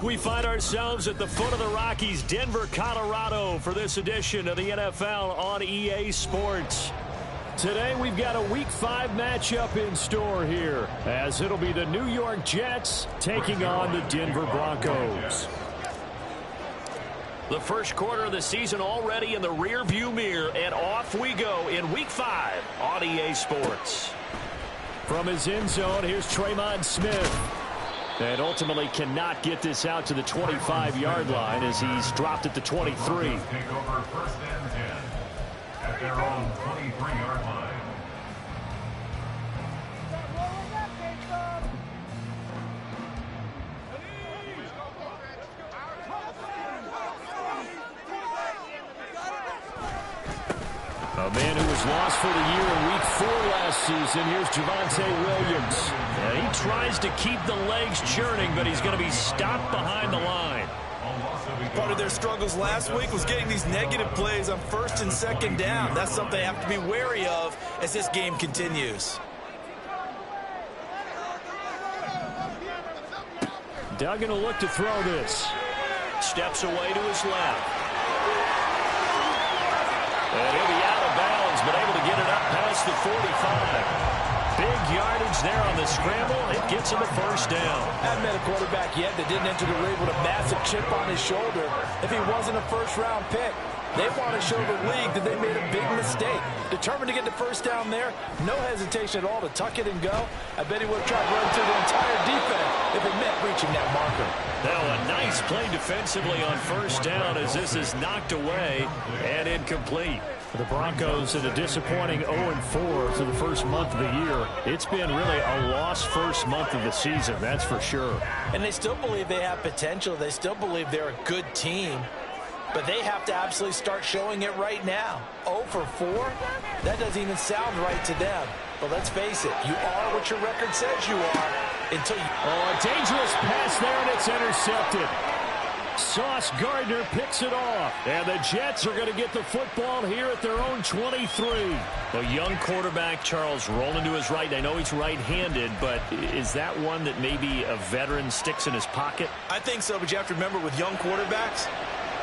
We find ourselves at the foot of the Rockies, Denver, Colorado, for this edition of the NFL on EA Sports. Today we've got a Week 5 matchup in store here, as it'll be the New York Jets taking on the Denver Broncos. The first quarter of the season already in the rearview mirror, and off we go in Week 5 on EA Sports. From his end zone, here's Tremon Smith. And ultimately cannot get this out to the 25-yard line as he's dropped at the 23. Take over first and 10 at their own 23-yard line. A man who was lost for the year in Week 4 last season. Here's Javonte Williams. And he tries to keep the legs churning, but he's going to be stopped behind the line. Part of their struggles last week was getting these negative plays on first and second down. That's something they have to be wary of as this game continues. Duggan will look to throw this. Steps away to his left. And he'll be out of bounds, but able to get it up past the 45. Big yardage there on the scramble. It gets him a first down. Haven't met a quarterback yet that didn't enter the league with a massive chip on his shoulder. If he wasn't a first-round pick, they want to show the league that they made a big mistake. Determined to get the first down there, no hesitation at all to tuck it and go. I bet he would have tried to run through the entire defense if it meant reaching that marker. Now a nice play defensively on first down as this is knocked away and incomplete. The Broncos at a disappointing 0-4 through the first month of the year. It's been really a lost first month of the season, that's for sure. And they still believe they have potential. They still believe they're a good team. But they have to absolutely start showing it right now. 0-4? That doesn't even sound right to them. But let's face it, you are what your record says you are until you... Oh, a dangerous pass there, and it's intercepted. Sauce Gardner picks it off. And the Jets are going to get the football here at their own 23. A young quarterback, Charles, rolling to his right. I know he's right-handed, but is that one that maybe a veteran sticks in his pocket? I think so, but you have to remember with young quarterbacks,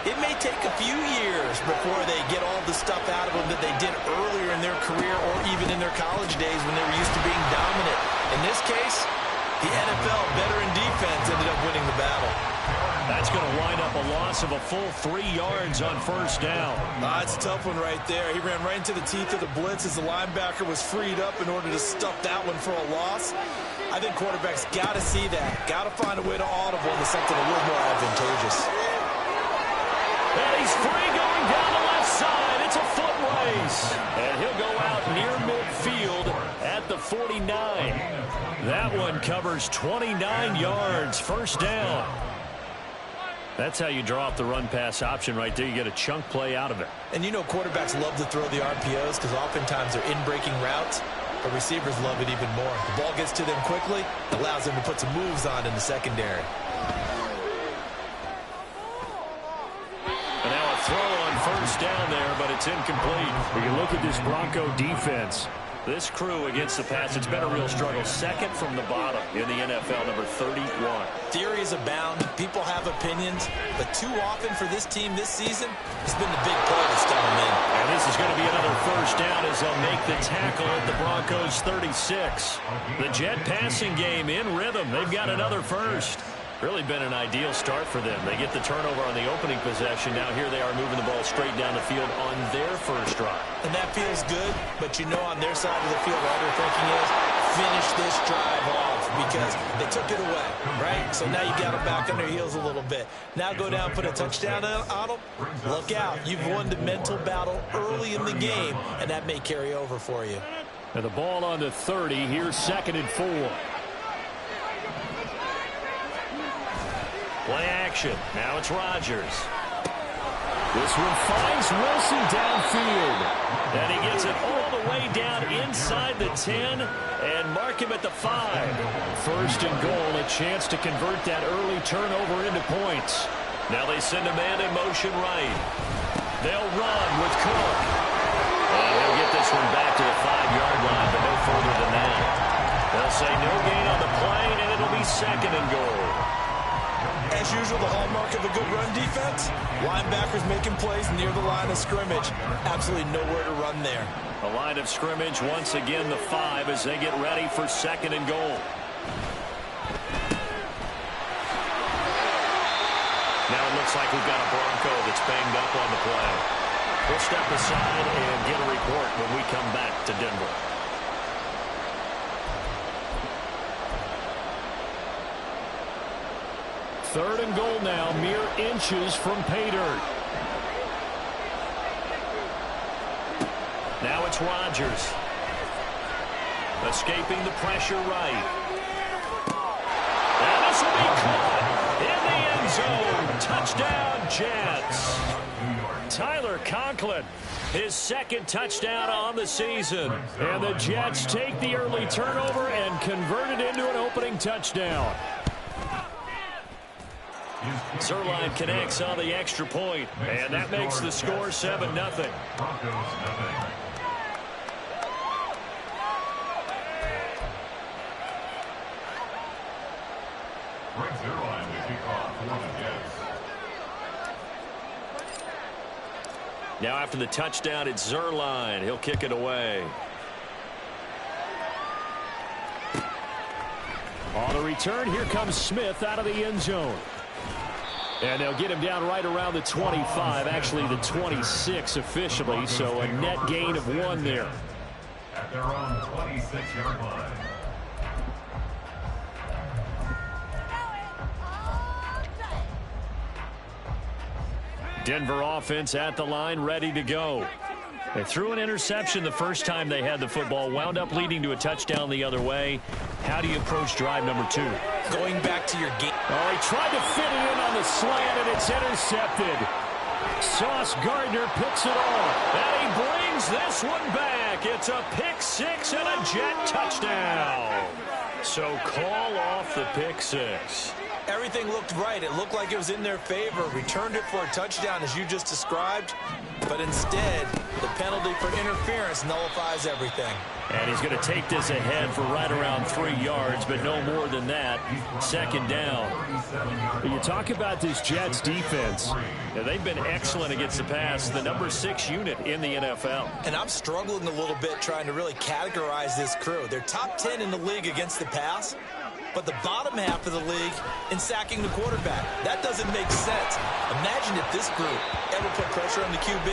it may take a few years before they get all the stuff out of them that they did earlier in their career or even in their college days when they were used to being dominant. In this case, the NFL veteran defense ended up winning the battle. That's going to wind up a loss of a full 3 yards on first down. That's a tough one right there. He ran right into the teeth of the blitz as the linebacker was freed up in order to stuff that one for a loss. I think quarterbacks got to see that. Got to find a way to audible into something a little more advantageous. And he's free going down the left side. It's a foot race. And he'll go out near midfield at the 49. That one covers 29 yards. First down. That's how you draw up the run-pass option right there. You get a chunk play out of it. And you know quarterbacks love to throw the RPOs because oftentimes they're in-breaking routes. But receivers love it even more. The ball gets to them quickly, allows them to put some moves on in the secondary. And now a throw on first down there, but it's incomplete. When you look at this Bronco defense, this crew against the pass, it's been a real struggle. Second from the bottom in the NFL, number 31. Theories abound. People have opinions. But too often for this team this season, it's been the big play that's done them in. And this is going to be another first down as they'll make the tackle at the Broncos 36. The Jet passing game in rhythm. They've got another first. Really been an ideal start for them. They get the turnover on the opening possession. Now here they are moving the ball straight down the field on their first drive. And that feels good, but you know on their side of the field all they're thinking is finish this drive off because they took it away, right? So now you got them back on their heels a little bit. Now go down, put a touchdown on them. Look out. You've won the mental battle early in the game, and that may carry over for you. And the ball on the 30. Here's 2nd and 4. Play action. Now it's Rodgers. This one finds Wilson downfield. And he gets it all the way down inside the 10 and mark him at the 5. First and goal, a chance to convert that early turnover into points. Now they send a man in motion right. They'll run with Cook. And he'll get this one back to the 5-yard line, but no further than that. They'll say no gain on the play, and it'll be 2nd and goal. as usual, the hallmark of a good run defense, linebackers making plays near the line of scrimmage. Absolutely nowhere to run there. The line of scrimmage, once again, the 5 as they get ready for 2nd and goal. Now it looks like we've got a Bronco that's banged up on the play. We'll step aside and get a report when we come back to Denver. Third and goal now, mere inches from pay dirt. Now it's Rodgers. Escaping the pressure right. And this will be caught in the end zone. Touchdown, Jets. Tyler Conklin, his 2nd touchdown on the season. And the Jets take the early turnover and convert it into an opening touchdown. Zuerlein connects on the extra point, and that makes the score 7-0. Greg Zuerlein to kick off for the Jets. Now after the touchdown, it's Zuerlein. He'll kick it away. On the return, here comes Smith out of the end zone. And they'll get him down right around the 25, actually the 26 officially, so a net gain of 1 there. At their own 26-yard line. Denver offense at the line, ready to go. They threw an interception the first time they had the football, wound up leading to a touchdown the other way. How do you approach drive number 2? Going back to your game. Oh, he tried to fit it in on the slant, and it's intercepted. Sauce Gardner picks it off. And he brings this one back. It's a pick 6 and a Jet touchdown. So call off the pick 6. Everything looked right. It looked like it was in their favor. Returned it for a touchdown, as you just described. But instead, the penalty for interference nullifies everything. And he's going to take this ahead for right around 3 yards, but no more than that. 2nd down. You talk about this Jets defense. Yeah, they've been excellent against the pass, the number 6 unit in the NFL. And I'm struggling a little bit trying to really categorize this crew. They're top 10 in the league against the pass, but the bottom half of the league in sacking the quarterback. That doesn't make sense. Imagine if this group ever put pressure on the QB,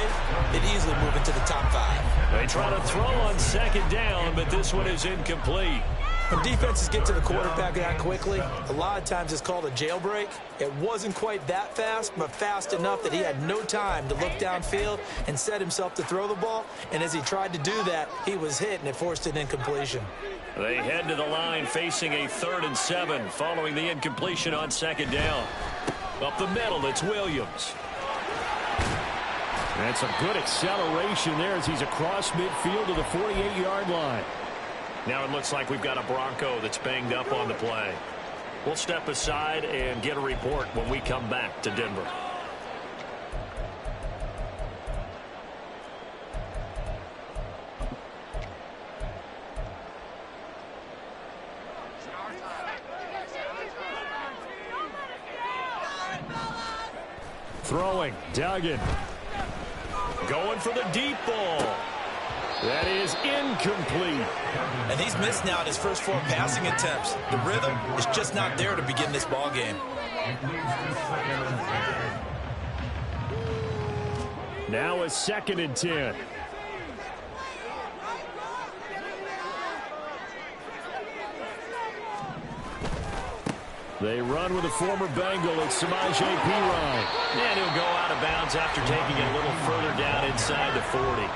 it'd easily move into the top 5. They try to throw on 2nd down, but this one is incomplete. When defenses get to the quarterback that quickly, a lot of times it's called a jailbreak. It wasn't quite that fast, but fast enough that he had no time to look downfield and set himself to throw the ball. And as he tried to do that, he was hit, and it forced an incompletion. They head to the line facing a 3rd and 7 following the incompletion on 2nd down. Up the middle, it's Williams. That's a good acceleration there as he's across midfield to the 48-yard line. Now it looks like we've got a Bronco that's banged up on the play. We'll step aside and get a report when we come back to Denver. Throwing, Duggan. Going for the deep ball. That is incomplete. And he's missed now at his first 4 passing attempts. The rhythm is just not there to begin this ball game. Now a 2nd and 10. They run with a former Bengal. It's Samaje Perine. And he'll go out of bounds after taking it a little further down inside the 40.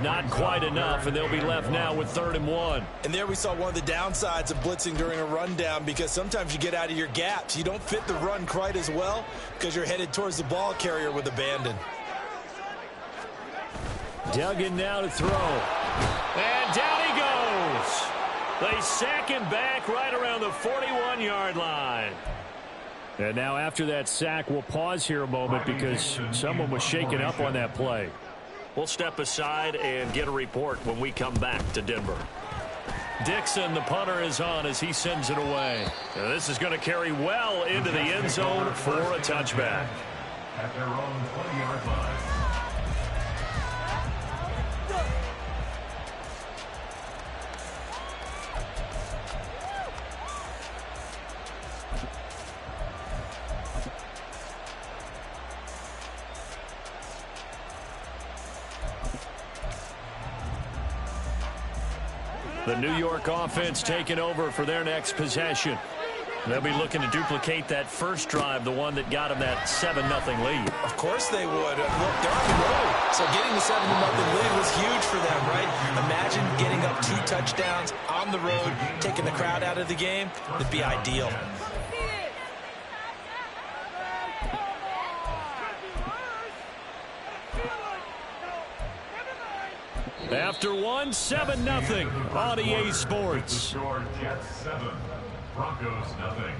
Not quite enough, and they'll be left now with 3rd and 1. And there we saw one of the downsides of blitzing during a rundown, because sometimes you get out of your gaps. You don't fit the run quite as well because you're headed towards the ball carrier with abandon. Duggan now to throw. And down he goes. They sack him back right around the 41-yard line. And now after that sack, we'll pause here a moment because someone was shaken up on that play. We'll step aside and get a report when we come back to Denver. Dixon, the punter, is on as he sends it away. Now this is going to carry well into the end zone for a touchback. At their own 20-yard line. The New York offense taking over for their next possession. They'll be looking to duplicate that first drive, the one that got them that 7-0 lead. Of course they would. Look, they're on the road. So getting the 7-0 lead was huge for them, right? Imagine getting up 2 touchdowns on the road, taking the crowd out of the game. It'd be ideal. After one, 7-0 on EA Sports. Jets 7, Broncos nothing.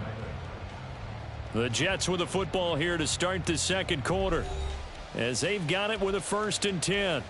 The Jets with the football here to start the second quarter as they've got it with a 1st and 10.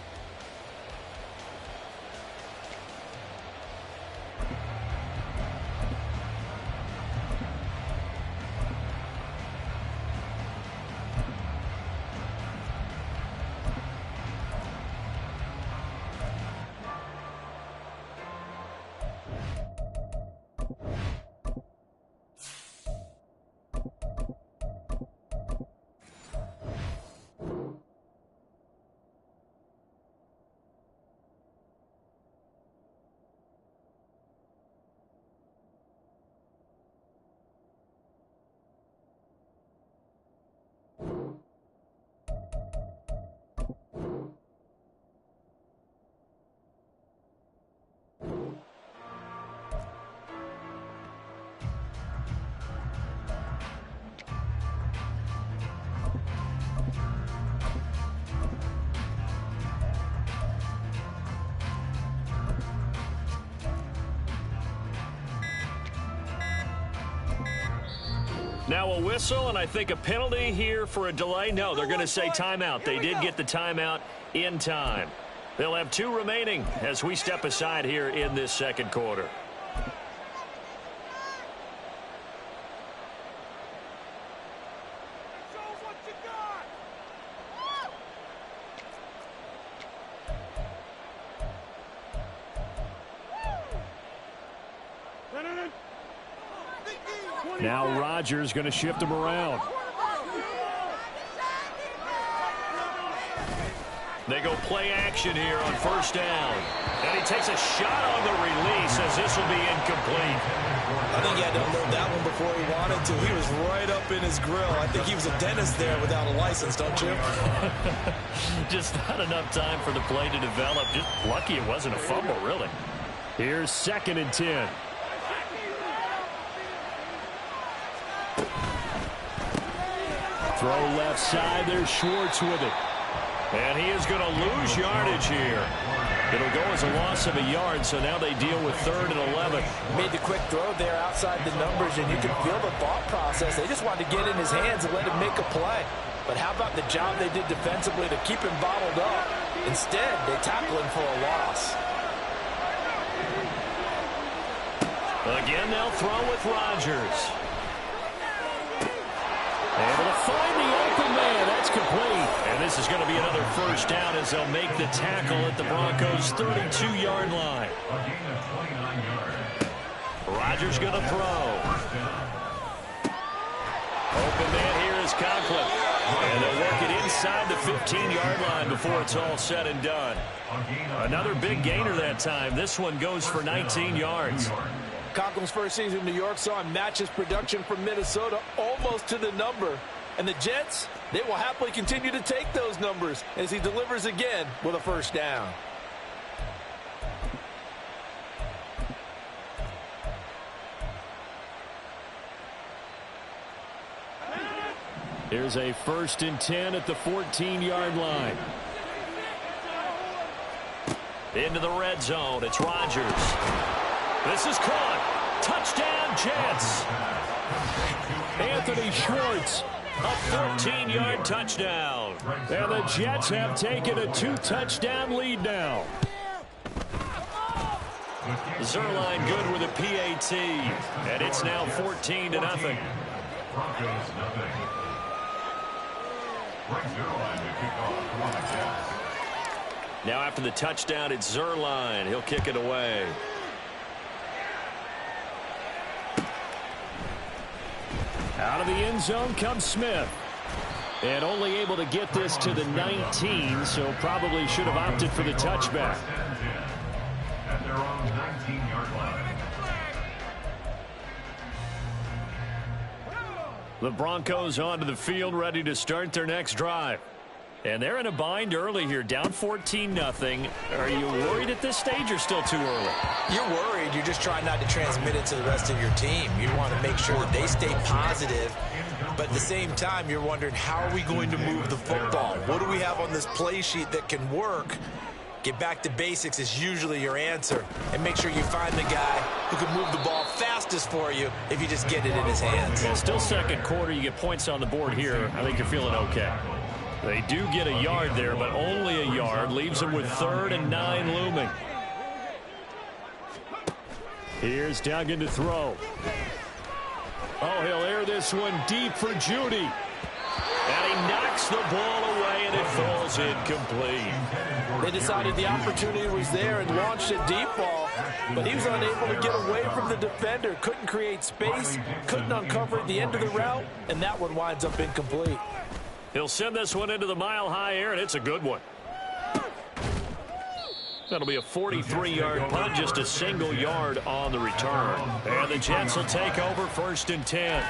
Now a whistle, and I think a penalty here for a delay. No, they're going to say timeout. They did get the timeout in time. They'll have 2 remaining as we step aside here in this second quarter. Now Rodgers going to shift him around. They go play action here on 1st down. And he takes a shot on the release as this will be incomplete. I think he had to unload that one before he wanted to. He was right up in his grill. I think he was a dentist there without a license, don't you? Just not enough time for the play to develop. Just lucky it wasn't a fumble, really. Here's 2nd and 10. Throw left side. There's Schwartz with it. And he is going to lose yardage here. It'll go as a loss of a yard, so now they deal with 3rd and 11. Made the quick throw there outside the numbers, and you can feel the thought process. They just wanted to get in his hands and let him make a play. But how about the job they did defensively to keep him bottled up? Instead, they tackle him for a loss. Again, they'll throw with Rodgers. Able to find the open man. That's complete. And this is going to be another 1st down as they'll make the tackle at the Broncos' 32-yard line. A gain of 29 yards. Rodgers going to throw. Open man here is Conklin. And they'll work it inside the 15-yard line before it's all said and done. Another big gainer that time. This one goes for 19 yards. Conklin's first season in New York saw him match his production from Minnesota almost to the number. And the Jets, they will happily continue to take those numbers as he delivers again with a 1st down. Here's a 1st and 10 at the 14-yard line. Into the red zone. It's Rodgers. This is caught. Touchdown, Jets. And Anthony Schwartz. A 14-yard touchdown. And the Jets have taken a 2-touchdown lead now. Zuerlein good with a PAT. And it's now 14-0. Broncos nothing. Frank Zuerlein to kick off for the Jets. Now after the touchdown, it's Zuerlein. He'll kick it away. Out of the end zone comes Smith. And only able to get this to the 19, so probably should have opted for the touchback. At their own 19-yard line. The Broncos onto the field, ready to start their next drive. And they're in a bind early here, down 14-0. Are you worried at this stage or still too early? You're worried. You're just trying not to transmit it to the rest of your team. You want to make sure that they stay positive. But at the same time, you're wondering, how are we going to move the football? What do we have on this play sheet that can work? Get back to basics is usually your answer. And make sure you find the guy who can move the ball fastest for you if you just get it in his hands. Well, still second quarter. You get points on the board here. I think you're feeling okay. They do get a yard there, but only a yard. Leaves them with 3rd and 9 looming. Here's Duggan to throw. Oh, he'll air this one deep for Judy. And he knocks the ball away, and it falls incomplete. They decided the opportunity was there and launched a deep ball, but he was unable to get away from the defender. Couldn't create space, couldn't uncover the end of the route, and that one winds up incomplete. He'll send this one into the mile-high air, and it's a good one. That'll be a 43-yard punt, just a single yard on the return. And the Jets will take over 1st and 10.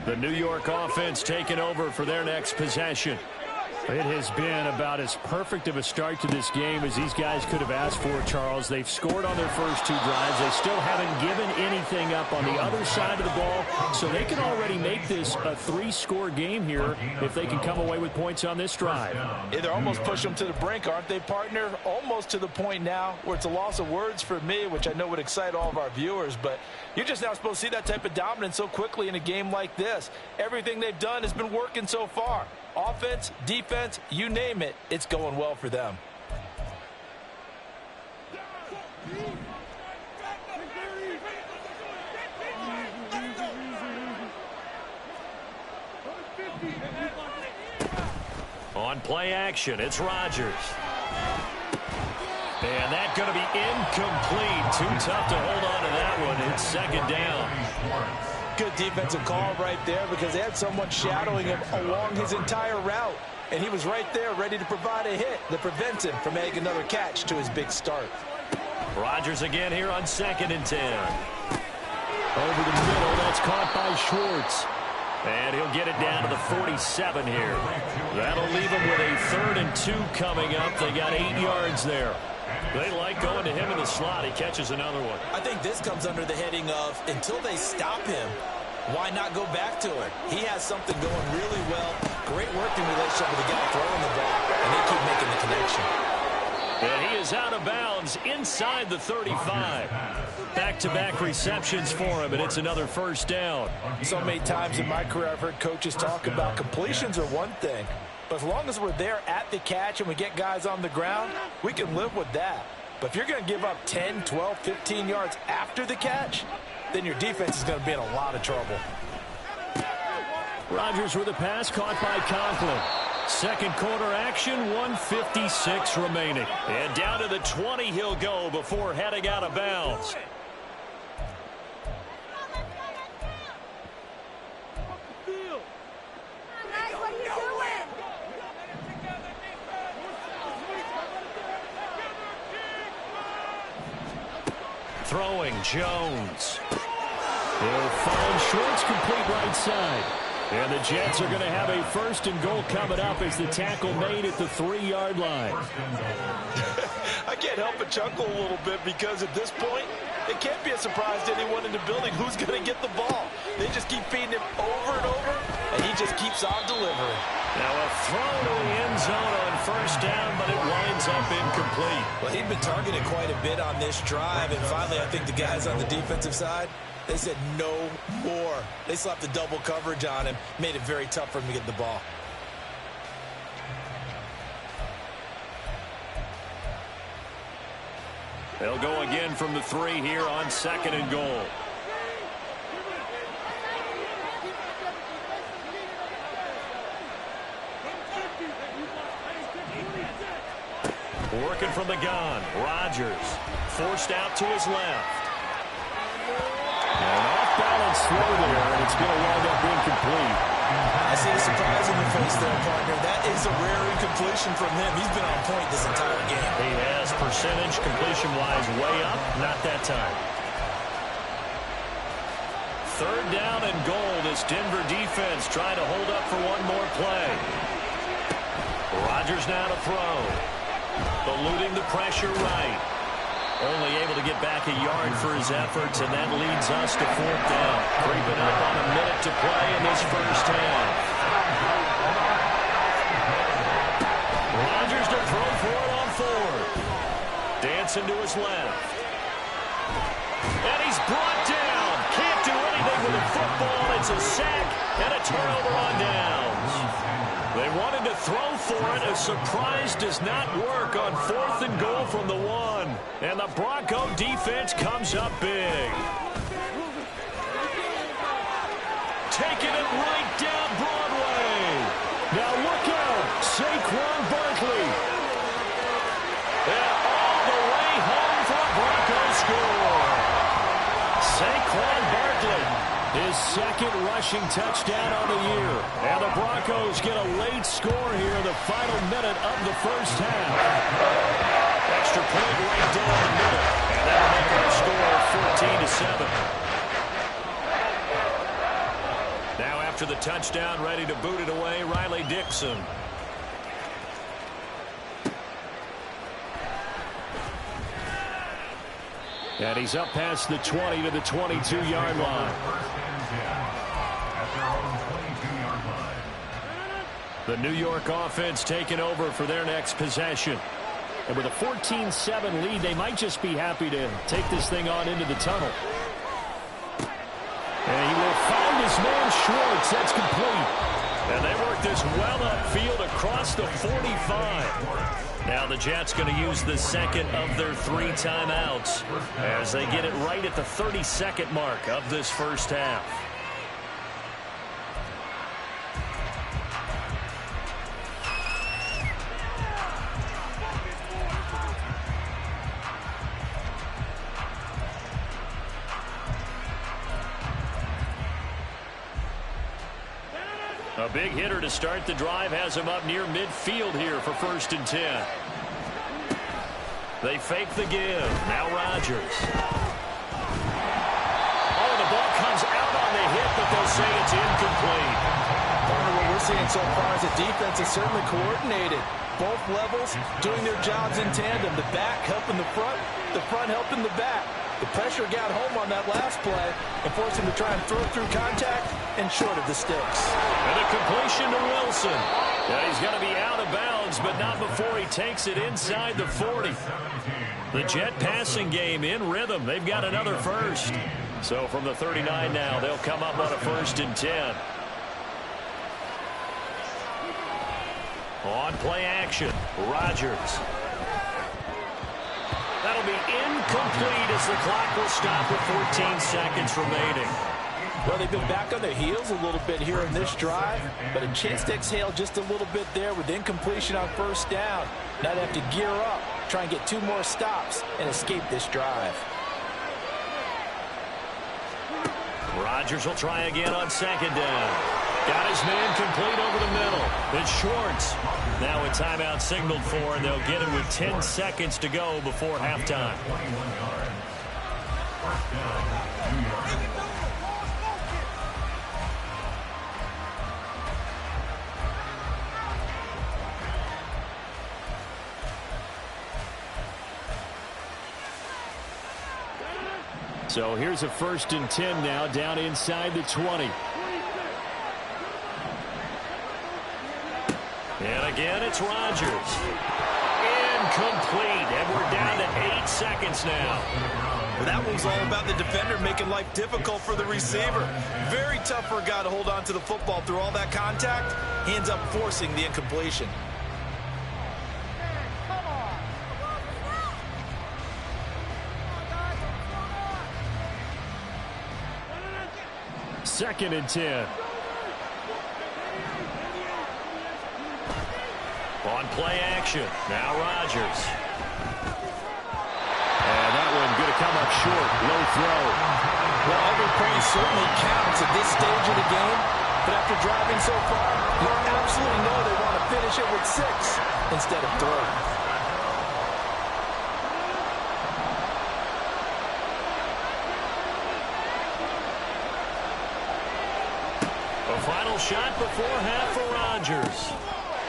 The New York offense taking over for their next possession. It has been about as perfect of a start to this game as these guys could have asked for, Charles. They've scored on their first 2 drives. They still haven't given anything up on the other side of the ball, so they can already make this a 3-score game here if they can come away with points on this drive. Yeah, they're almost pushing them to the brink, aren't they, partner? Almost to the point now where it's a loss of words for me, which I know would excite all of our viewers, but you're just now supposed to see that type of dominance so quickly in a game like this. Everything they've done has been working so far. Offense, defense, you name it, it's going well for them. On play action, it's Rodgers. And that's going to be incomplete. Too tough to hold on to that one. It's 2nd down. Good defensive call right there because they had someone shadowing him along his entire route. And he was right there ready to provide a hit that prevents him from making another catch to his big start. Rodgers again here on 2nd and 10. Over the middle, that's caught by Schwartz. And he'll get it down to the 47 here. That'll leave him with a 3rd and 2 coming up. They got 8 yards there. They like going to him in the slot. He catches another one. I think this comes under the heading of, until they stop him, why not go back to it? He has something going really well. Great working relationship with the guy throwing the ball, and they keep making the connection. And he is out of bounds inside the 35. Back-to-back receptions for him, and it's another 1st down. So many times in my career I've heard coaches talk about completions are one thing, but as long as we're there at the catch and we get guys on the ground, we can live with that. But if you're going to give up 10, 12, 15 yards after the catch, then your defense is going to be in a lot of trouble. Rodgers with a pass caught by Conklin. 2nd quarter action, 1:56 remaining. And down to the 20 he'll go before heading out of bounds. Throwing Jones. He'll find Schwartz, complete right side. And the Jets are going to have a 1st and goal coming up as the tackle made at the 3-yard line. I can't help but chuckle a little bit because at this point, It can't be a surprise to anyone in the building who's going to get the ball. They just keep feeding him over and over, and he just keeps on delivering. Now a throw to the end zone on first down, but it winds up incomplete. Well, he'd been targeted quite a bit on this drive, and finally I think the guys on the defensive side, they said no more. They slapped the double coverage on him, made it very tough for him to get the ball. They'll go again from the 3 here on 2nd and goal. Working from the gun, Rodgers forced out to his left. An off-balance throw there, and it's going to wind up incomplete. I see the surprise in your face there, partner. That is a rare incompletion from him. He's been on point this entire game. He has percentage, completion-wise, way up. Not that time. 3rd down and goal. This Denver defense trying to hold up for one more play. Rodgers now to throw. Eluding the pressure right. Only able to get back a yard for his efforts, and that leads us to 4th down. Creeping up on a minute to play in this first half. Rodgers to throw for it on 4th. Dancing to his left. And he's brought down. Can't do anything with the football. It's a sack and a turnover on downs. They wanted to throw for it. A surprise does not work on 4th and goal from the 1. And the Bronco defense comes up big. Taking it right down Broadway. Now look out. Saquon Barkley. And all the way home for a Bronco score. Saquon Barkley. His 2nd rushing touchdown on the year. And the Broncos get a late score here in the final minute of the first half. Extra point right down the middle. And that'll make our score 14-7. Now after the touchdown, ready to boot it away, Riley Dixon. And he's up past the 20 to the 22-yard line. The New York offense taking over for their next possession. And with a 14-7 lead, they might just be happy to take this thing on into the tunnel. And he will find his man Schwartz. That's complete. And they work this well upfield across the 45. Now the Jets going to use the 2nd of their 3 timeouts as they get it right at the 32nd mark of this first half. A big hitter to start the drive has him up near midfield here for 1st and 10. They fake the give. Now Rodgers. Oh, the ball comes out on the hit, but they'll say it's incomplete. What we're seeing so far is the defense is certainly coordinated. Both levels doing their jobs in tandem. The back helping the front helping the back. The pressure got home on that last play and forced him to try and throw through contact and short of the sticks. And a completion to Wilson. Yeah, he's going to be out of bounds, but not before he takes it inside the 40. The Jet passing game in rhythm. They've got another first. So from the 39 now, they'll come up on a 1st and 10. On play action, Rodgers. That'll be incomplete as the clock will stop with 14 seconds remaining. Well, they've been back on their heels a little bit here in this drive, but a chance to exhale just a little bit there with incompletion on 1st down. Now they have to gear up, try and get 2 more stops, and escape this drive. Rodgers will try again on 2nd down. Got his man complete over the middle. It's Schwartz. Now a timeout signaled for, and they'll get it with 10 seconds to go before halftime. So here's a 1st and 10 now, down inside the 20. And again, it's Rodgers. Incomplete, and we're down to 8 seconds now. Well, that one's all about the defender making life difficult for the receiver. Very tough for a guy to hold on to the football through all that contact. He ends up forcing the incompletion. Second and 10. On play action. Now Rodgers. And that one going to come up short. Low throw. Well, every point certainly counts at this stage of the game. But after driving so far, you absolutely know they want to finish it with 6 instead of 3. A final shot before half for Rodgers.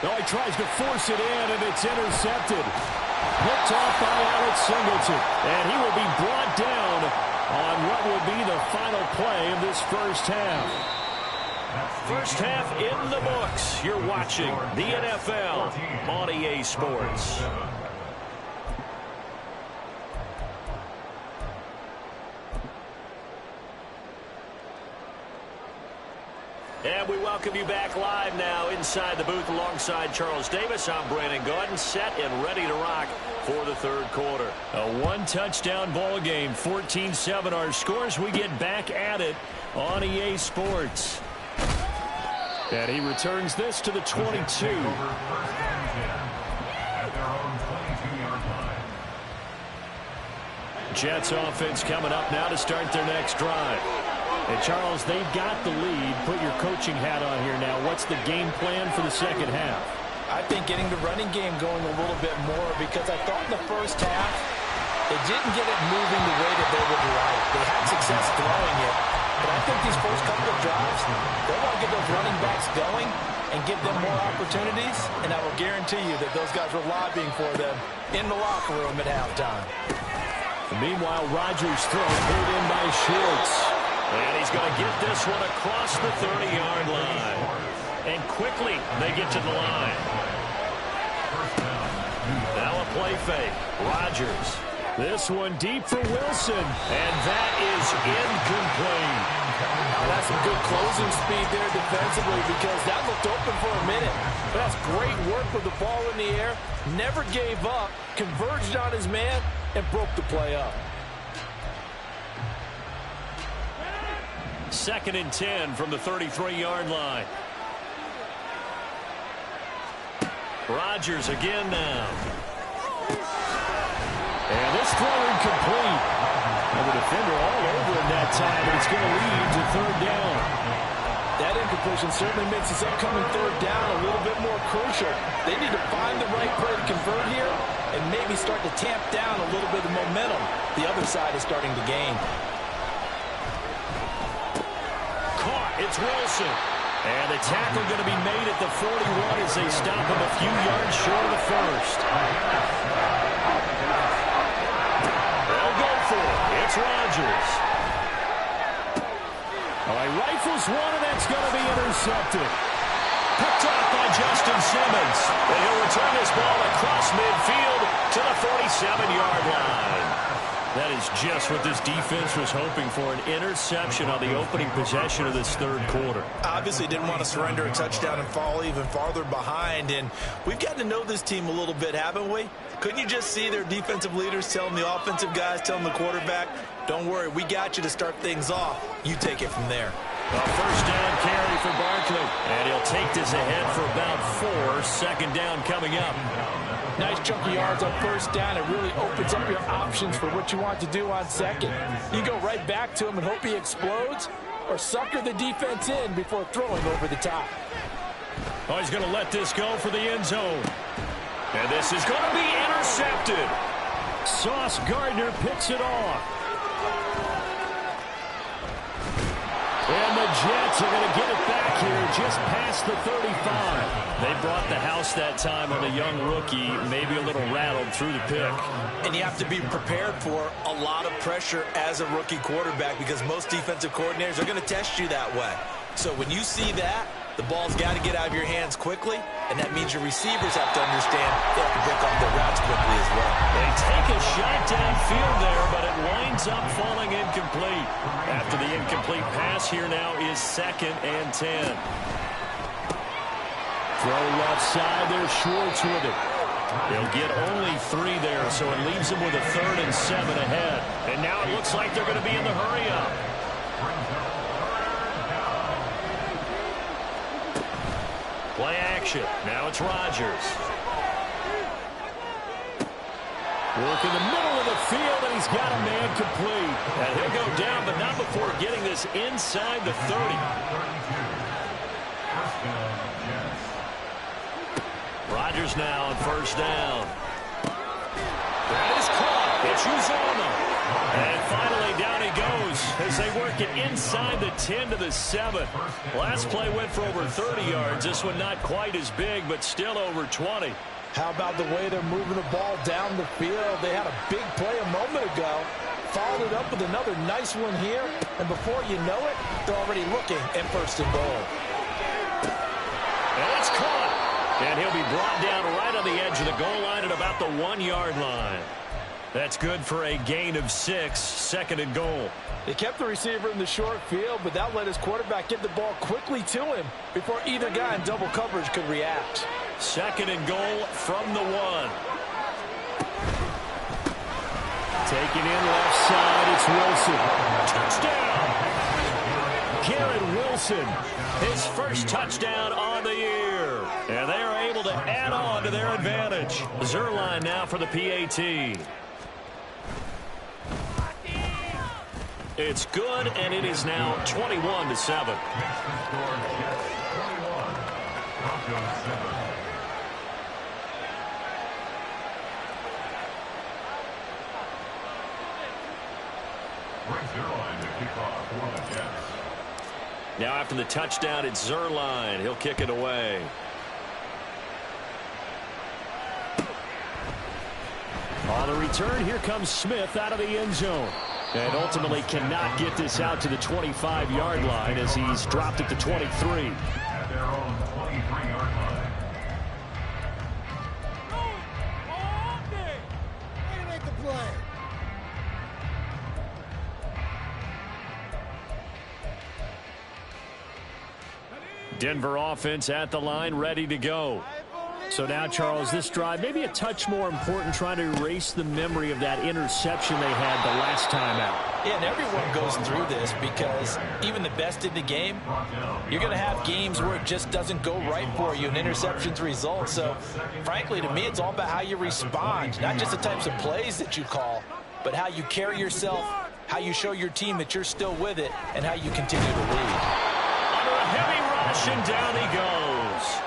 Oh, he tries to force it in, and it's intercepted. Picked off by Alex Singleton. And he will be brought down on what will be the final play of this first half. First half in the books. You're watching the NFL on EA Sports. And we welcome you back live now inside the booth alongside Charles Davis. I'm Brandon Gaudin, set and ready to rock for the third quarter. A one-touchdown ball game, 14-7 our scores. We get back at it on EA Sports. And he returns this to the 22. Jets offense coming up now to start their next drive. And, Charles, they've got the lead. Put your coaching hat on here now. What's the game plan for the second half? I think getting the running game going a little bit more, because I thought in the first half they didn't get it moving the way that they would like. They had success throwing it. But I think these first couple of drives, they want to get those running backs going and give them more opportunities. And I will guarantee you that those guys were lobbying for them in the locker room at halftime. Meanwhile, Rodgers' throw pulled in by Schultz. And he's going to get this one across the 30-yard line. And quickly, they get to the line. Now a play fake. Rodgers. This one deep for Wilson. And that is incomplete. That's some good closing speed there defensively, because that looked open for a minute. But that's great work with the ball in the air. Never gave up. Converged on his man and broke the play up. 2nd and 10 from the 33-yard line. Rodgers again now. And this throw incomplete. And the defender all over him that time, and it's going to lead to 3rd down. That incompletion certainly makes this upcoming 3rd down a little bit more crucial. They need to find the right play to convert here and maybe start to tamp down a little bit of momentum the other side is starting to gain. It's Wilson. And the tackle going to be made at the 41 as they stop him a few yards short of the first. They'll go for it. It's Rodgers. All right, rifles one, and that's going to be intercepted. Picked off by Justin Simmons. And he'll return this ball across midfield to the 47-yard line. That is just what this defense was hoping for, an interception on the opening possession of this third quarter. Obviously didn't want to surrender a touchdown and fall even farther behind, and we've gotten to know this team a little bit, haven't we? Couldn't you just see their defensive leaders telling the offensive guys, telling the quarterback, don't worry, we got you to start things off. You take it from there. A first down carry for Barkley, and he'll take this ahead for about 4. 2nd down coming up. Nice chunk of yards on first down. It really opens up your options for what you want to do on second. You go right back to him and hope he explodes, or sucker the defense in before throwing over the top. Oh, he's going to let this go for the end zone. And this is going to be intercepted. Sauce Gardner picks it off. And the Jets are going to get it back here just past the 35. They brought the house that time on the young rookie, maybe a little rattled through the pick. And you have to be prepared for a lot of pressure as a rookie quarterback because most defensive coordinators are going to test you that way. So when you see that, the ball's got to get out of your hands quickly, and that means your receivers have to understand they have to break off their routes quickly as well. They take a shot downfield there, but it winds up falling incomplete. After the incomplete pass, here now is 2nd and 10. Throw left side, there's Schwartz with it. They'll get only 3 there, so it leaves them with a 3rd and 7 ahead. And now it looks like they're going to be in the hurry-up. Play action. Now it's Rodgers. Work in the middle of the field, and he's got a man complete. And he'll go down, but not before getting this inside the 30. Rodgers now on 1st down. That is caught. It's Uzomah. And finally, down he goes as they work it inside the 10 to the 7. Last play went for over 30 yards. This one not quite as big, but still over 20. How about the way they're moving the ball down the field? They had a big play a moment ago. Followed it up with another nice one here. And before you know it, they're already looking at 1st and goal. And it's caught. And he'll be brought down right on the edge of the goal line at about the 1-yard line. That's good for a gain of 6, 2nd and goal. They kept the receiver in the short field, but that let his quarterback get the ball quickly to him before either guy in double coverage could react. 2nd and goal from the 1. Taking in left side, it's Wilson. Touchdown! Garrett Wilson, his first touchdown on the year. And they are able to add on to their advantage. Zuerlein now for the PAT. It's good, and it is now 21 to 7. Now after the touchdown, it's Zuerlein. He'll kick it away. On the return, here comes Smith out of the end zone. And ultimately cannot get this out to the 25-yard line as he's dropped at the 23. At their own 23-yard line. Denver offense at the line, ready to go. So now, Charles, this drive maybe a touch more important, trying to erase the memory of that interception they had the last time out. Yeah, and everyone goes through this because even the best in the game, you're going to have games where it just doesn't go right for you and interceptions result. So, frankly, to me, it's all about how you respond, not just the types of plays that you call, but how you carry yourself, how you show your team that you're still with it, and how you continue to lead. Under a heavy rush, and down he goes.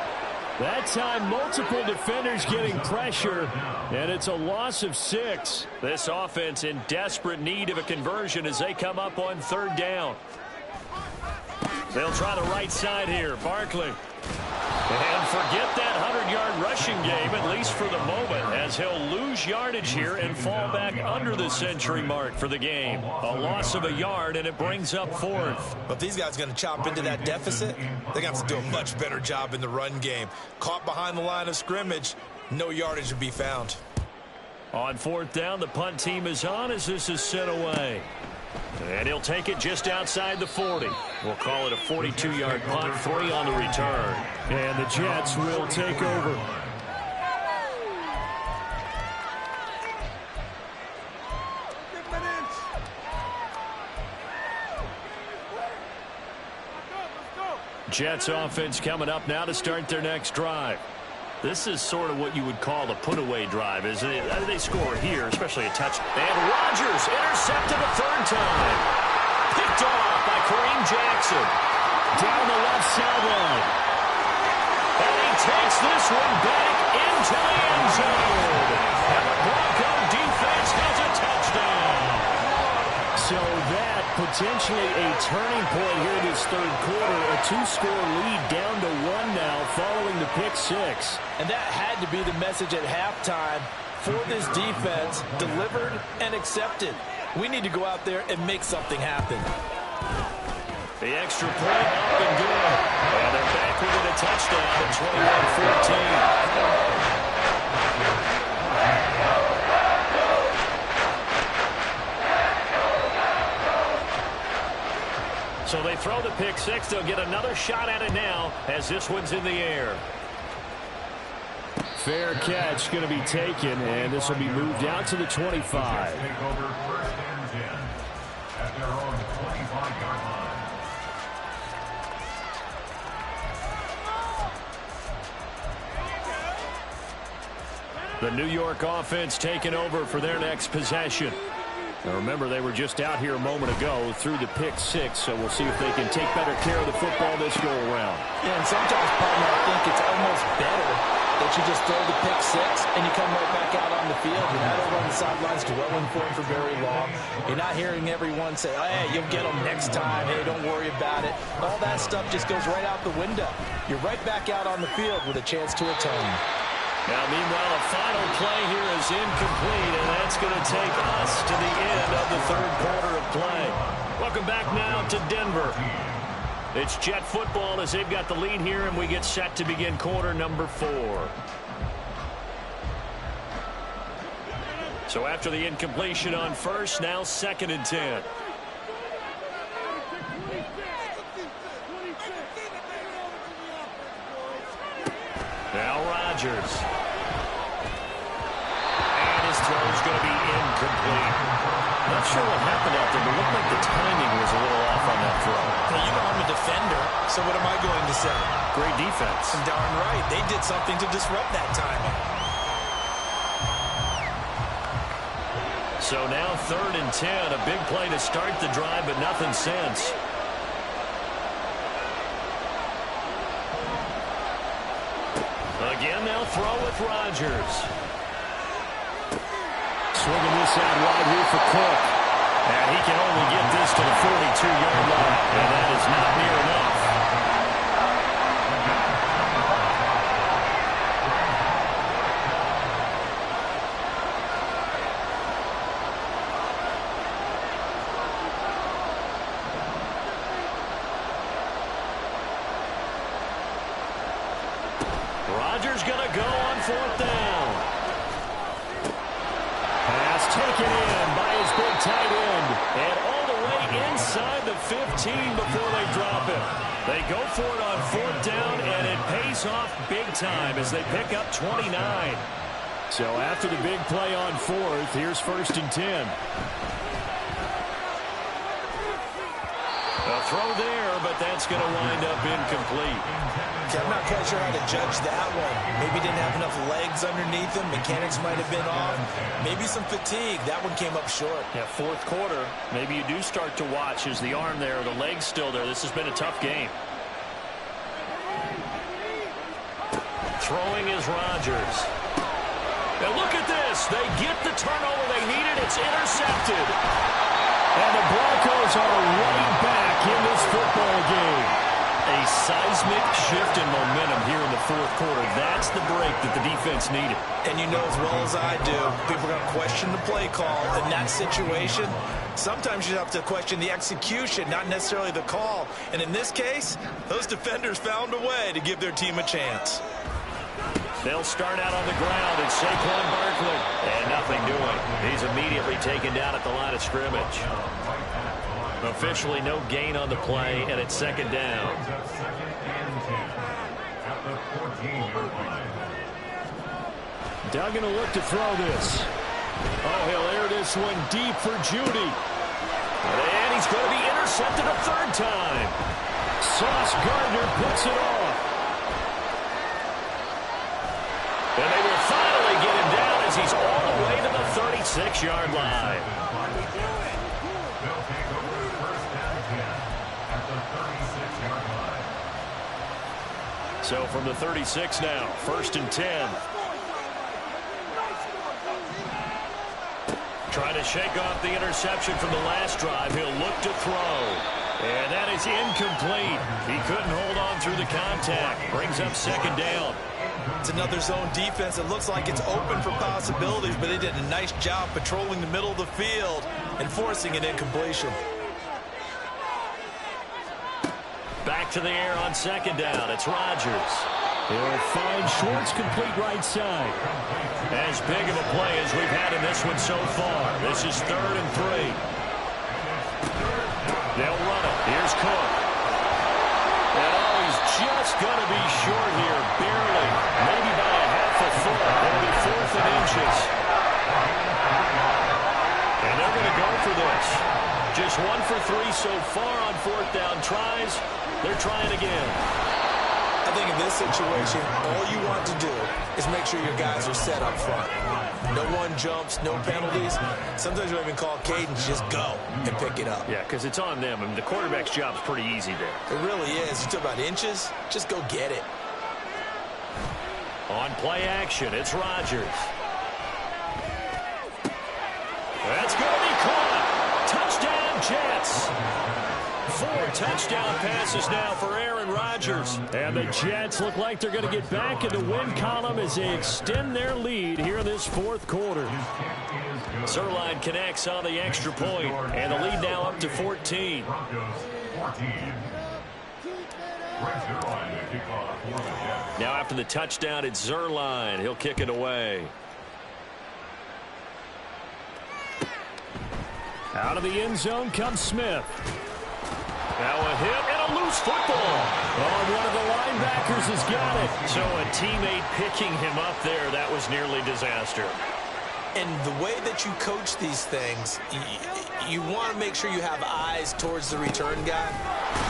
That time, multiple defenders getting pressure, and it's a loss of 6. This offense in desperate need of a conversion as they come up on 3rd down. They'll try the right side here. Barkley. And forget that 100-yard rushing game, at least for the moment, as he'll lose yardage here and fall back under the century mark for the game. A loss of a yard, and it brings up 4th. But these guys are going to chop into that deficit. They're going to have to do a much better job in the run game. Caught behind the line of scrimmage, no yardage to be found. On 4th down, the punt team is on as this is sent away. And he'll take it just outside the 40. We'll call it a 42-yard punt, 3 on the return. And the Jets will take over. Jets offense coming up now to start their next drive. This is sort of what you would call the put-away drive, isn't it? They score here, especially a touch. And Rodgers intercepted a 3rd time. Picked off by Kareem Jackson. Down the left sideline. And he takes this one back into the end zone. And the Bronco defense has a touchdown. So that potentially a turning point here in this third quarter. A 2-score lead down to 1 now following the pick six. And that had to be the message at halftime for this defense. Delivered and accepted. We need to go out there and make something happen. The extra point up and good. And they're back within a touchdown at 21-14. So they throw the pick six. They'll get another shot at it now as this one's in the air. Fair catch going to be taken, and this will be moved out to the 25. Take over first and 10 at their own 25-yard line. The New York offense taking over for their next possession. Now remember, they were just out here a moment ago through the pick six, so we'll see if they can take better care of the football this go-around. Yeah, and sometimes, partner, I think it's almost better that you just throw the pick six and you come right back out on the field. You're not over on the sidelines dwelling for it for very long. You're not hearing everyone say, hey, you'll get them next time. Hey, don't worry about it. All that stuff just goes right out the window. You're right back out on the field with a chance to atone. Now, meanwhile, a final play here is incomplete, and that's going to take us to the end of the third quarter of play. Welcome back now to Denver. It's Jet football as they've got the lead here, and we get set to begin quarter number 4. So after the incompletion on first, now 2nd and 10. Now Rodgers. And his throw's going to be incomplete. Not sure what happened out there, but it looked like the timing was a little off on that throw. Hey, you know I'm a defender, so what am I going to say? Great defense. Darn right. They did something to disrupt that timing. So now 3rd and 10. A big play to start the drive, but nothing since. Again, they'll throw with Rodgers. Swinging this out wide here for Cook. And he can only get this to the 42-yard line. And that is not near enough. Rodgers going to go on 4th down. Pass taken in by his big tight end. And all the way inside the 15 before they drop him. They go for it on 4th down, and it pays off big time as they pick up 29. So after the big play on 4th, here's 1st and 10. A throw there, but that's going to wind up incomplete. Okay, I'm not quite sure how to judge that one. Maybe didn't have enough legs underneath him. Mechanics might have been off. Maybe some fatigue. That one came up short. Yeah, 4th quarter. Maybe you do start to watch. Is the arm there, the leg's still there? This has been a tough game. Throwing is Rodgers. Now look at this. They get the turnover they needed. It's intercepted. And the Broncos are right back in this football game. A seismic shift in momentum here in the 4th quarter. That's the break that the defense needed. And you know as well as I do, people are going to question the play call in that situation. Sometimes you have to question the execution, not necessarily the call. And in this case, those defenders found a way to give their team a chance. They'll start out on the ground, and Saquon Barkley. And nothing doing. He's immediately taken down at the line of scrimmage. Officially no gain on the play, and it's 2nd down. Duggan will look to throw this. Oh, he'll air this one deep for Judy. And he's going to be intercepted a 3rd time. Sauce Gardner puts it off. And they will finally get him down as he's all the way to the 36-yard line. They'll take over 1st and 10 at the 36-yard line. So from the 36 now, 1st and 10. Trying to shake off the interception from the last drive. He'll look to throw. And that is incomplete. He couldn't hold on through the contact. Brings up second down. It's another zone defense. It looks like it's open for possibilities, but they did a nice job patrolling the middle of the field and forcing an incompletion. Back to the air on second down. It's Rodgers. He'll find Schwartz complete right side. As big of a play as we've had in this one so far. This is 3rd and 3. They'll run it. Here's Cook. And he's just going to be short here, barely. Maybe by a half a foot. It'll be 4th and inches. And they're going to go for this. Just 1 for 3 so far on 4th down tries. They're trying again. I think in this situation, all you want to do is make sure your guys are set up front. No one jumps, no penalties. Sometimes you don't even call cadence, just go and pick it up. Yeah, because it's on them. I mean, the quarterback's job is pretty easy there. It really is. You talk about inches, just go get it. On play action, it's Rodgers. That's going to be caught. Touchdown, Jets. 4 touchdown passes now for Aaron Rodgers. And the Jets look like they're going to get back in the win column as they extend their lead here in this 4th quarter. Zuerlein connects on the extra point, and the lead now up to 14. Now after the touchdown, it's Zuerlein. He'll kick it away. Out of the end zone comes Smith. Now a hit and a loose football. Oh, one of the linebackers has got it. So a teammate picking him up there, that was nearly disaster. And the way that you coach these things, you want to make sure you have eyes towards the return guy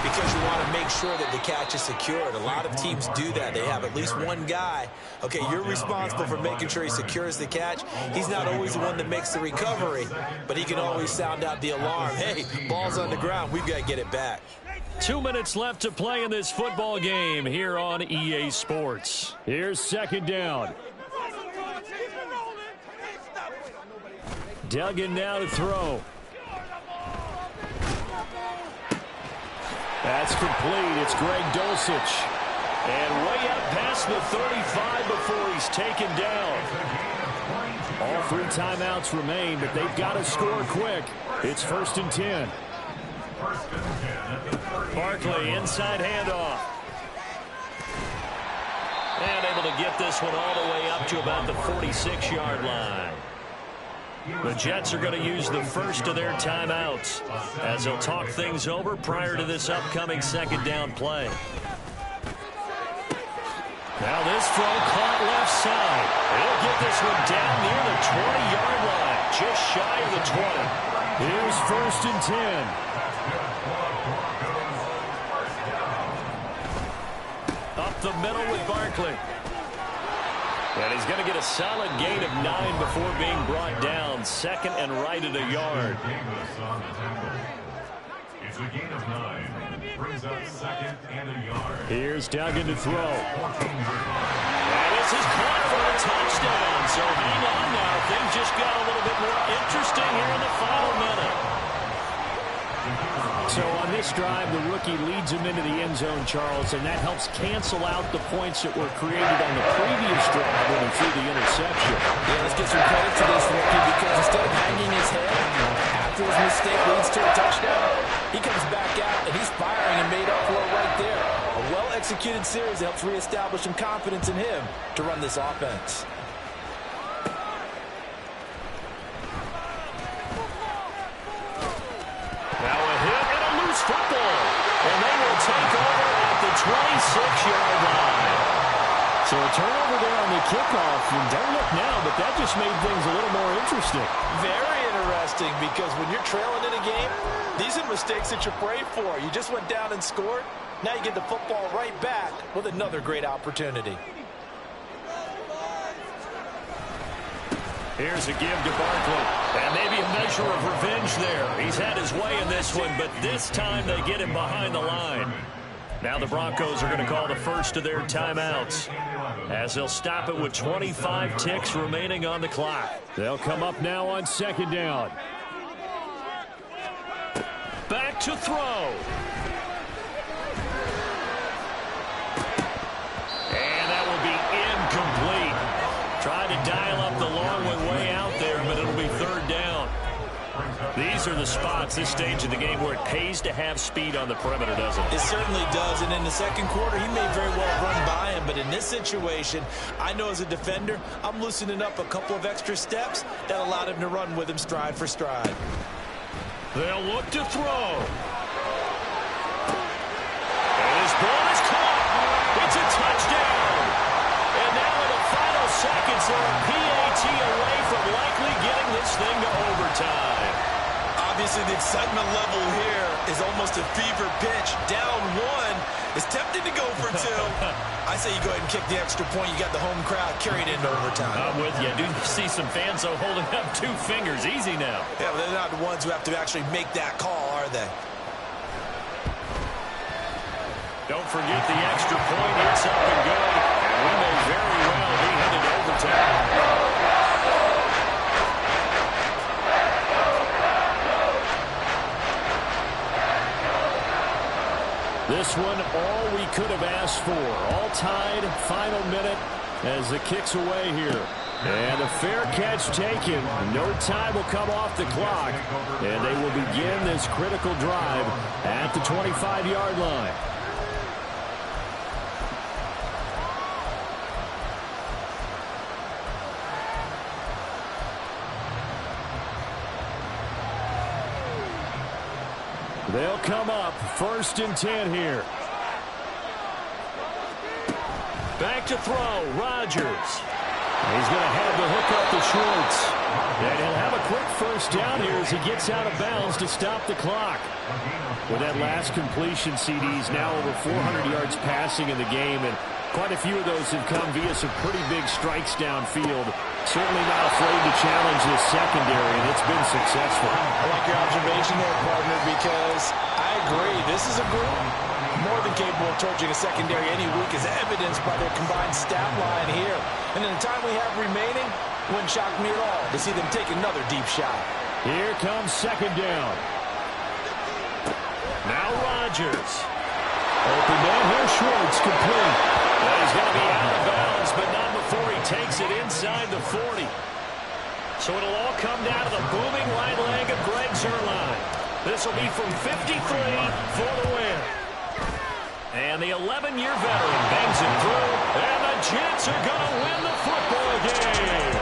because you want to make sure that the catch is secured. A lot of teams do that. They have at least one guy. Okay, you're responsible for making sure he secures the catch. He's not always the one that makes the recovery, but he can always sound out the alarm. Hey, ball's on the ground. We've got to get it back. 2 minutes left to play in this football game here on EA Sports. Here's second down. Duggan now to throw. That's complete. It's Greg Dulcich. And way up past the 35 before he's taken down. All 3 timeouts remain, but they've got to score quick. It's 1st and 10. Barkley, inside handoff. And able to get this one all the way up to about the 46-yard line. The Jets are going to use the first of their timeouts as they'll talk things over prior to this upcoming second down play. Now this throw caught left side. He'll get this one down near the 20-yard line, just shy of the 20. Here's 1st and 10. Up the middle with Barkley. And he's going to get a solid gain of 9 before being brought down. 2nd and right at a yard. It's a gain of 9. Brings up 2nd and a yard. Here's Duggan to throw. And this is caught for a touchdown. So hang on now. Things just got a little bit more interesting here in the final minute. So on this drive, the rookie leads him into the end zone, Charles, and that helps cancel out the points that were created on the previous drive when he threw the interception. Yeah, let's give some credit to this rookie because instead of hanging his head after his mistake leads to a touchdown, he comes back out and he's firing and made up for it right there. A well-executed series helps reestablish some confidence in him to run this offense. Now a hit and a loose football. And they will take over at the 26-yard line. So a turnover there on the kickoff. And don't look now, but that just made things a little more interesting. Very interesting because when you're trailing in a game, these are mistakes that you pray for. You just went down and scored. Now you get the football right back with another great opportunity. Here's a give to Barkley. And maybe a measure of revenge there. He's had his way in this one, but this time they get him behind the line. Now the Broncos are going to call the first of their timeouts. as they'll stop it with 25 ticks remaining on the clock. They'll come up now on second down. Back to throw. And that will be incomplete. Tried to dial up the long way out there, but it'll be third down. These are the spots, this stage of the game, where it pays to have speed on the perimeter, doesn't it? It certainly does, and in the second quarter, he may very well run by him, but in this situation, I know as a defender, I'm loosening up a couple of extra steps that allowed him to run with him stride for stride. They'll look to throw. And his ball is caught. It's a touchdown. And now in the final seconds, they're a PAT away from likely getting this thing to overtime. Obviously, the excitement level here is almost a fever pitch. Down one, is tempted to go for two. I say you go ahead and kick the extra point. You got the home crowd carried into overtime. I'm with you. I do see some fans, though, holding up 2 fingers. Easy now. Yeah, but they're not the ones who have to actually make that call, are they? Don't forget the extra point. It's up and good. And we may very well be headed to overtime. This one, all we could have asked for. All tied, final minute as the kick's away here. And a fair catch taken. No time will come off the clock. And they will begin this critical drive at the 25-yard line. They'll come up 1st and 10 here. Back to throw, Rodgers. He's going to have the hook up to Schwartz. And he'll have a quick first down here as he gets out of bounds to stop the clock. With that last completion, CD's now over 400 yards passing in the game, and quite a few of those have come via some pretty big strikes downfield. Certainly not afraid to challenge this secondary, and it's been successful. I like your observation there, partner, because I agree. This is a group more than capable of torching a secondary any week, as evidenced by their combined stat line here. And in the time we have remaining, wouldn't shock me at all to see them take another deep shot. Here comes second down. Now Rodgers. Open man here, Schwartz, complete. Well, he's going to be out of bounds, but not before he takes it inside the 40. So it'll all come down to the booming right leg of Greg Zuerlein. This will be from 53 for the win. And the 11-year veteran bangs it through, and the Jets are going to win the football game.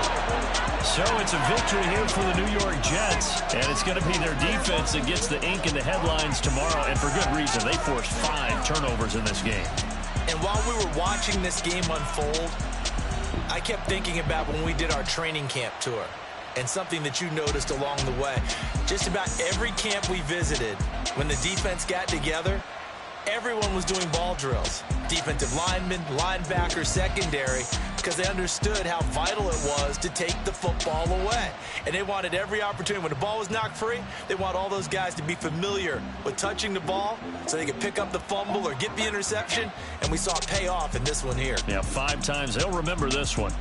So it's a victory here for the New York Jets, and it's going to be their defense that gets the ink in the headlines tomorrow, and for good reason. They forced 5 turnovers in this game. And while we were watching this game unfold, I kept thinking about when we did our training camp tour, and something that you noticed along the way. Just about every camp we visited, when the defense got together, everyone was doing ball drills. Defensive linemen, linebackers, secondary, because they understood how vital it was to take the football away. And they wanted every opportunity. When the ball was knocked free, they want all those guys to be familiar with touching the ball so they could pick up the fumble or get the interception. And we saw it pay off in this one here. Yeah, 5 times. They'll remember this one.